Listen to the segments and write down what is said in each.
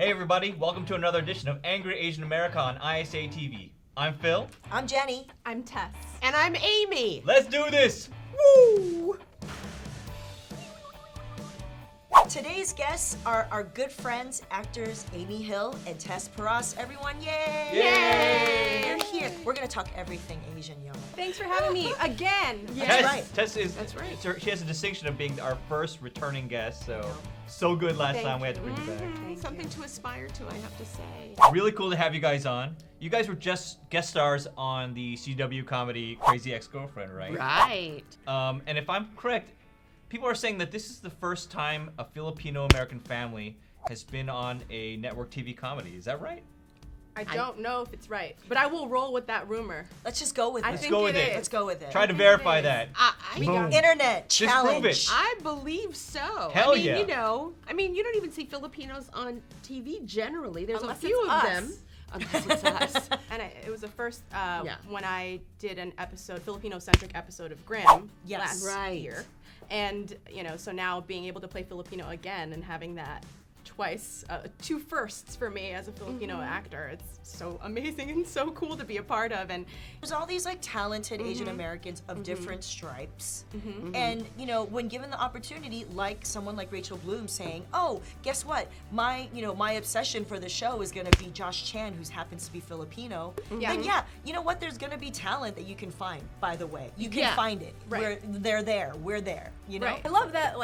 Hey everybody, welcome to another edition of Angry Asian America on ISAtv. I'm Phil. I'm Jenny. I'm Tess. And I'm Amy. Let's do this! Woo! Today's guests are our good friends, actors Amy Hill and Tess Paras. Everyone, yay! Yay! You're here. We're gonna talk everything Asian, y'all. Thanks for having me again. That's right. Tess is, That's right. she has a distinction of being our first returning guest, so good last Thank time we had to you. bring you back. Something to aspire to, I have to say. Really cool to have you guys on. You guys were just guest stars on the CW comedy Crazy Ex-Girlfriend, right? Right. And if I'm correct, people are saying that this is the first time a Filipino-American family has been on a network TV comedy. Is that right? I don't know if it's right, but I will roll with that rumor. Let's just go with it. I Let's think go with it it. is. Let's go with it. Try to think verify it is. that. We Boom. got Internet Just prove challenge. it. I believe so. Hell I mean, yeah. you know, you don't even see Filipinos on TV generally. There's Unless a few it's of us. them. Unless it's us. And it was the first Yeah. when I did an episode, Filipino-centric episode of Grimm Yes. last Right. year. And, so now being able to play Filipino again and having that twice, two firsts for me as a Filipino actor, it's so amazing and so cool to be a part of. And There's all these talented Asian Americans of different stripes. Mm-hmm. And when given the opportunity, like someone like Rachel Bloom saying, "Oh, guess what? My obsession for the show is going to be Josh Chan, who happens to be Filipino." Yeah. Then you know what? There's going to be talent that you can find, by the way. You can Yeah. find it. Right. They're there. We're there, Right. I love that,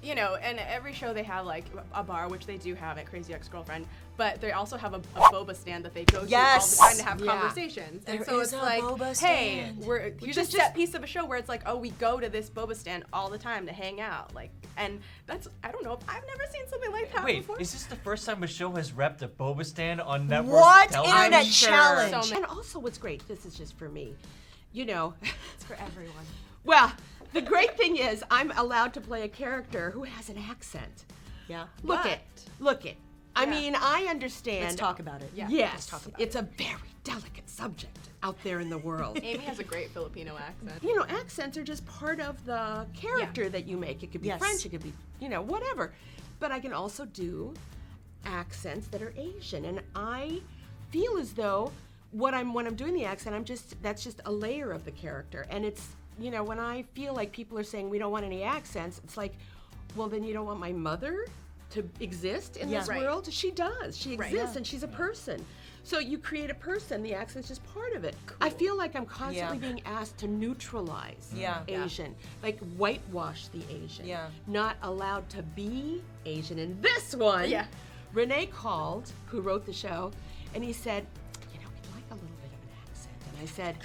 and every show they have a bar, which they do have at Crazy Ex-Girlfriend, but they also have a boba stand that they go to Yes. all the time to have Yeah. conversations. And There so is it's a like, boba hey, stand. here's a set piece of a show where it's like, oh, we go to this boba stand all the time to hang out. And that's, I don't know, I've never seen something like that Wait, before. is this the first time a show has repped a boba stand on network What? television? Internet sure. challenge. So And also what's great, this is just for me, It's for everyone. well, the great thing is I'm allowed to play a character who has an accent. Yeah. Look it. I Yeah. mean, I understand. Let's talk about it. Yeah. Yes, let's talk about it's a very delicate subject out there in the world. Amy has a great Filipino accent. Accents are just part of the character that you make. It could be Yes. French, it could be, whatever. But I can also do accents that are Asian. And I feel as though when I'm doing the accent, that's just a layer of the character. And it's, when I feel like people are saying we don't want any accents, it's like, well, then you don't want my mother to exist in this Yeah. Right. world? She does. She Right. exists Yeah. and she's a person. So you create a person, the accent's just part of it. I feel like I'm constantly Yeah. being asked to neutralize Yeah. Asian, like whitewash the Asian. Yeah. Not allowed to be Asian. And this one, Yeah. Renee called, who wrote the show, and he said, we'd like a little bit of an accent. And I said,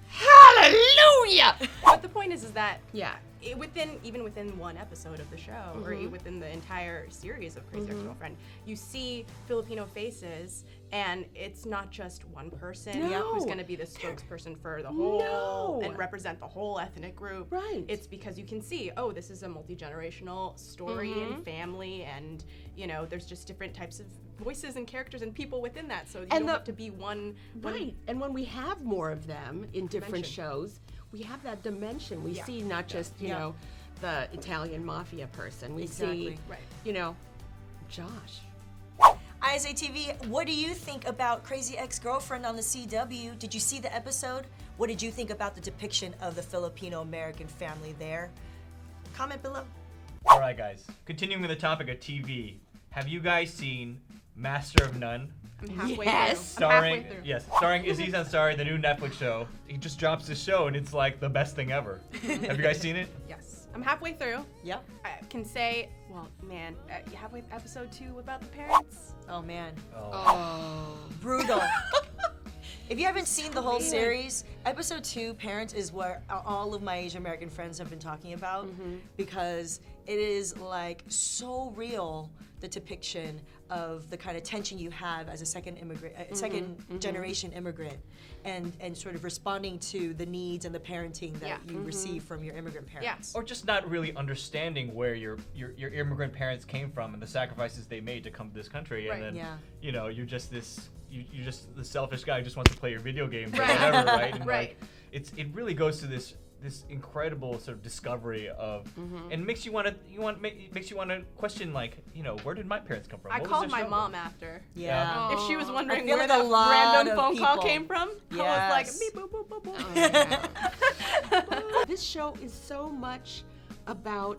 hallelujah! But the point is that Yeah. even within one episode of the show, or within the entire series of Crazy Ex-Girlfriend, you see Filipino faces, and it's not just one person No. who's going to be the spokesperson for the whole No. and represent the whole ethnic group. Right. It's because you can see, oh, this is a multi-generational story and family, and there's just different types of voices and characters and people within that, so you don't have to be one. Right. And when we have more of them in different Dimension. shows, we have that dimension. We Yeah. see not just, Yeah. the Italian mafia person. We Exactly. see, Right. Josh. ISAtv, what do you think about Crazy Ex-Girlfriend on the CW? Did you see the episode? What did you think about the depiction of the Filipino-American family there? Comment below. All right, guys. Continuing with the topic of TV, have you guys seen Master of None? I'm halfway Yes. through. I'm halfway Starring, through. yes, starring Aziz Ansari, the new Netflix show. He just drops his show, and it's like the best thing ever. Have you guys seen it? Yes. I'm halfway through. Yep. I can say, well, man, you halfway episode 2 about the parents. Oh man, Oh. brutal. If you haven't seen the whole series, episode 2, Parents, is what all of my Asian American friends have been talking about because it is so real, the depiction of the kind of tension you have as a second generation immigrant, and sort of responding to the needs and the parenting that you receive from your immigrant parents. Or just not really understanding where your immigrant parents came from and the sacrifices they made to come to this country, Right. and then Yeah. you're just this you're just the selfish guy who just wants to play your video games or Right. whatever, right? And Right. it really goes to this this incredible sort of discovery of, and makes you want to question, like, where did my parents come from? I What was called their my struggle? mom after. Yeah. If she was wondering feel where like a that lot random of phone call people. came from, I was like, beep, boop, boop, boop, boop. Oh my God. This show is so much about,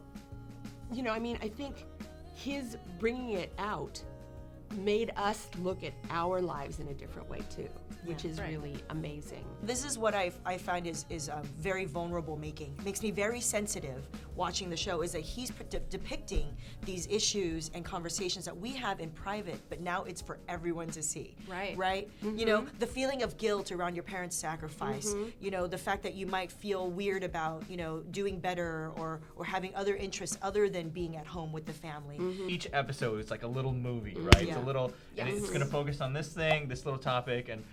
I think his bringing it out made us look at our lives in a different way too, which is really amazing. This is what I find is very vulnerable making. Makes me very sensitive watching the show, is that he's depicting these issues and conversations that we have in private, but now it's for everyone to see. Right. Right? The feeling of guilt around your parents' sacrifice, the fact that you might feel weird about, doing better or having other interests other than being at home with the family. Each episode is like a little movie, right? It's Yeah. a little, and it's going to focus on this thing, this little topic, and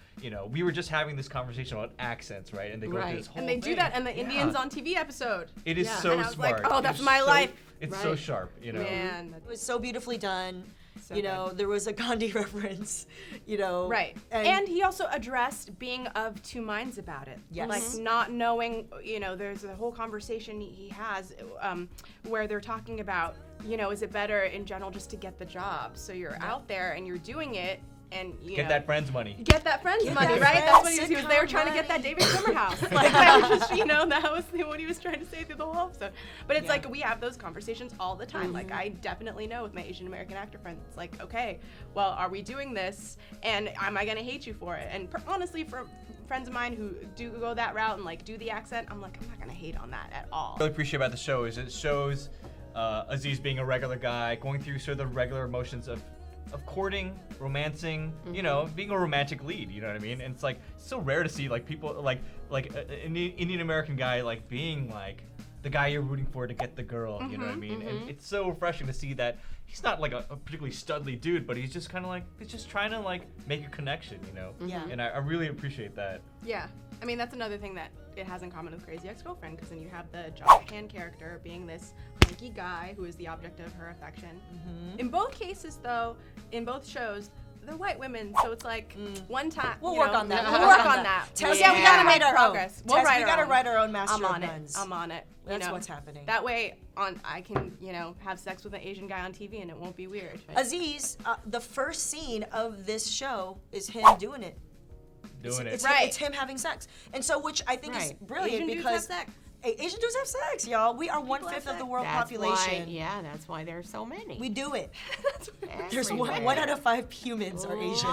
we were just having this conversation about accents, right? And they go through this whole And they do thing. that in the Indians on TV episode. It is so And I was like, smart. oh, It that's is my so- life. It's so sharp, Man. It was so beautifully done. So There was a Gandhi reference, Right. And he also addressed being of two minds about it. Yes. Like not knowing, there's a whole conversation he has where they're talking about, is it better in general just to get the job? So you're out there and you're doing it and, Get that friend's money. Get that friend's money, that right? That's what friend's he was there sitcom trying to get that money. David Summer house. Like, that was just, that was what he was trying to say through the whole episode. But it's like, we have those conversations all the time. Like, I definitely know with my Asian American actor friends, it's like, okay, well, are we doing this? And am I going to hate you for it? And honestly, for friends of mine who do go that route and, like, do the accent, I'm like, I'm not going to hate on that at all. What I really appreciate about the show is it shows Aziz being a regular guy, going through sort of the regular emotions of courting, romancing, being a romantic lead, you know what I mean? And it's like so rare to see like people like an Indian American guy like being like the guy you're rooting for to get the girl, you know what I mean? And it's so refreshing to see that he's not like a particularly studly dude, but he's just kind of like, he's just trying to like make a connection, Yeah. And I really appreciate that. Yeah. I mean, that's another thing that it has in common with Crazy Ex-Girlfriend, because then you have the Josh Han character being this hunky guy who is the object of her affection. In both cases, though, in both shows, they're white women, so it's like one time. We'll work on that. We'll work on that. Tess, Yeah, we gotta make our progress. We'll Tess, write we our gotta own. write our own Master I'm of on Nuns. it. I'm on it. That's what's happening. That way, I can, have sex with an Asian guy on TV and it won't be weird. Aziz, the first scene of this show is him doing it. Doing it. It's him having sex. And so, which I think is brilliant Asian dudes because have sex. Asian dudes have sex, y'all. We are 1/5 of the world population. That's why there's so many. We do it. There's Everywhere. 1 out of 5 humans are Asian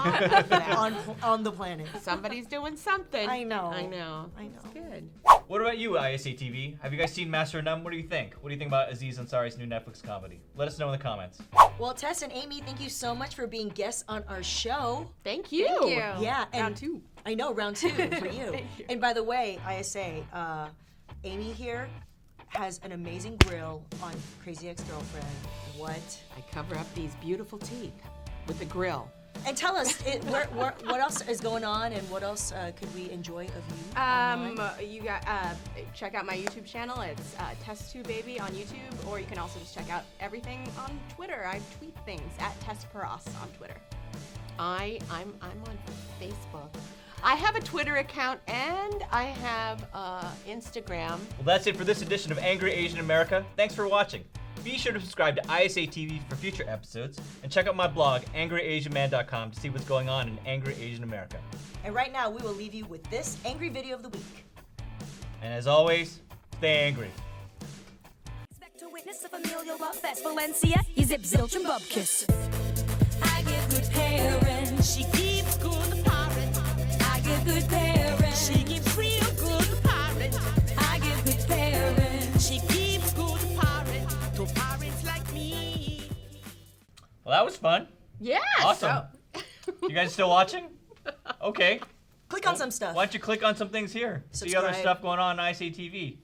on the planet. Somebody's doing something. I know. I know. It's Good. What about you, ISAtv? Have you guys seen Master of None? What do you think? What do you think about Aziz Ansari's new Netflix comedy? Let us know in the comments. Well, Tess and Amy, thank you so much for being guests on our show. Thank you. Thank you. Yeah, and Round 2. I know, round 2 for you. Thank you. And by the way, ISA, Amy here has an amazing grill on Crazy Ex-Girlfriend. What? I cover up these beautiful teeth with a grill. And tell us, what else is going on, and what else could we enjoy of you? online? You got check out my YouTube channel. It's Tess2Baby on YouTube, or you can also just check out everything on Twitter. I tweet things at Tess Peras on Twitter. I'm on Facebook. I have a Twitter account and I have Instagram. Well, that's it for this edition of Angry Asian America. Thanks for watching. Be sure to subscribe to ISAtv for future episodes, and check out my blog, angryasianman.com, to see what's going on in Angry Asian America. And right now, we will leave you with this angry video of the week. And as always, stay angry. Expect to witness a familial love fest. Valencia, he zip zilch and bub kiss. I give good parents, she keeps good parent. I give good parents, she keeps real good parent. I give good parents, she keeps good parent to parents like me. Well, that was fun. Yes. Awesome. You guys still watching? Okay. Click on some stuff. Why don't you click on some things here? See other Subscribe. stuff going on ISAtv.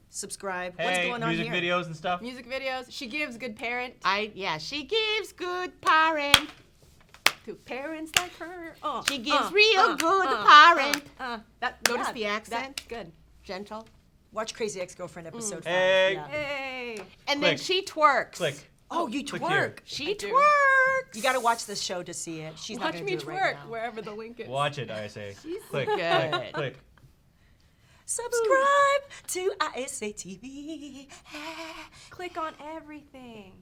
Subscribe. Hey, What's going on music here? videos and stuff. Music videos. She gives good parent She gives good parent. to parents like her. She gives real good parent. Notice the accent? That's good. Gentle. Watch Crazy Ex-Girlfriend episode 5. Hey. Yeah. Hey. And then Click. she twerks. Click. Oh, you Click twerk. here. She do. twerks. You gotta watch this show to see it. She's not Watch gonna me do it twerk right now. wherever the link is. Watch it, ISA. Click, good. click, click. subscribe to ISAtv. Click on everything.